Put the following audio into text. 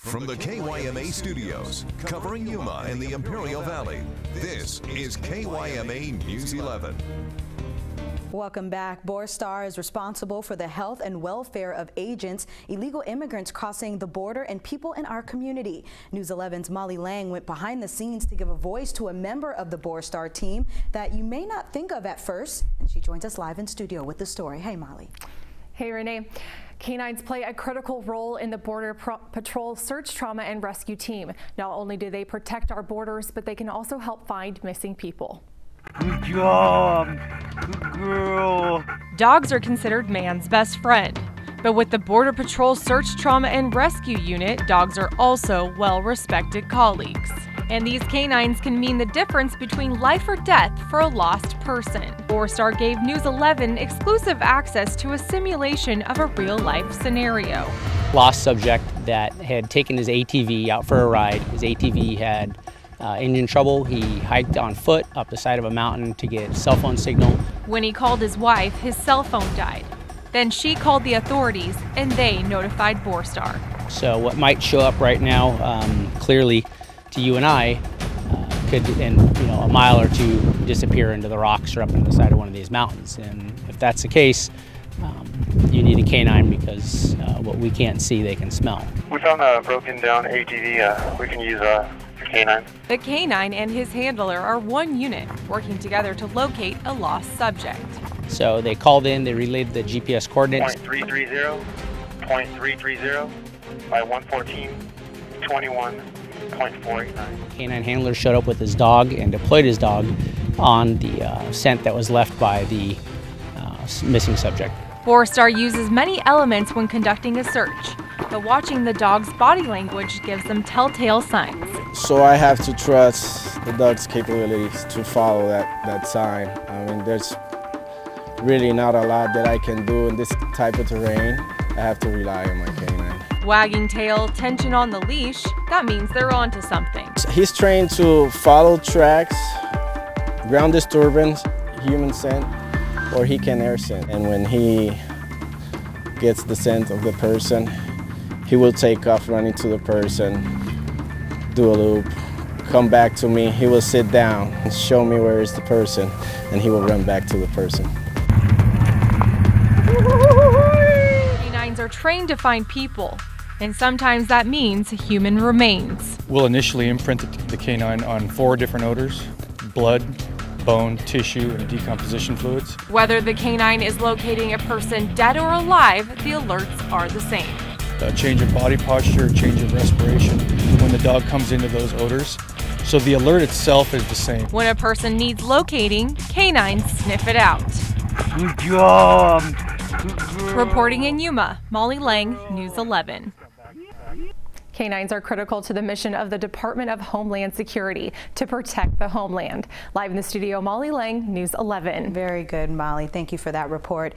From the KYMA studios, covering Yuma and the Imperial Valley, this is KYMA News 11. Welcome back. Borstar is responsible for the health and welfare of agents, illegal immigrants crossing the border, and people in our community. News 11's Molly Lange went behind the scenes to give a voice to a member of the Borstar team that you may not think of at first, and she joins us live in studio with the story. Hey, Molly. Hey, Renee. Canines play a critical role in the Border Patrol search, trauma, and rescue team. Not only do they protect our borders, but they can also help find missing people. Good job. Good girl. Dogs are considered man's best friend. But with the Border Patrol Search, Trauma, and Rescue Unit, dogs are also well-respected colleagues. And these canines can mean the difference between life or death for a lost person. Borstar gave News 11 exclusive access to a simulation of a real-life scenario. Lost subject that had taken his ATV out for a ride. His ATV had engine trouble. He hiked on foot up the side of a mountain to get cell phone signal. When he called his wife, his cell phone died. Then she called the authorities and they notified Borstar. So what might show up right now, clearly to you and I, could in a mile or two disappear into the rocks or up on the side of one of these mountains. And if that's the case, you need a canine because what we can't see, they can smell. We found a broken down ATV. We can use a canine. The canine and his handler are one unit, working together to locate a lost subject. So they called in, they relayed the GPS coordinates. .330 by 114.21.489. Canine handler showed up with his dog and deployed his dog on the scent that was left by the missing subject. Borstar uses many elements when conducting a search, but watching the dog's body language gives them telltale signs. So I have to trust the dog's capabilities to follow that sign. I mean, there's really not a lot that I can do in this type of terrain. I have to rely on my canine. Wagging tail, tension on the leash, that means they're onto something. He's trained to follow tracks, ground disturbance, human scent, or he can air scent. And when he gets the scent of the person, he will take off running to the person, do a loop, come back to me, he will sit down and show me where is the person, and he will run back to the person. Canines are trained to find people, and sometimes that means human remains. We'll initially imprint the canine on 4 different odors: blood, bone, tissue, and decomposition fluids. Whether the canine is locating a person dead or alive, the alerts are the same. A change of body posture, change of respiration when the dog comes into those odors. So the alert itself is the same. When a person needs locating, canines sniff it out. Good job. Good girl. Reporting in Yuma, Molly Lange, News 11. Canines are critical to the mission of the Department of Homeland Security to protect the homeland. Live in the studio, Molly Lange, News 11. Very good, Molly. Thank you for that report.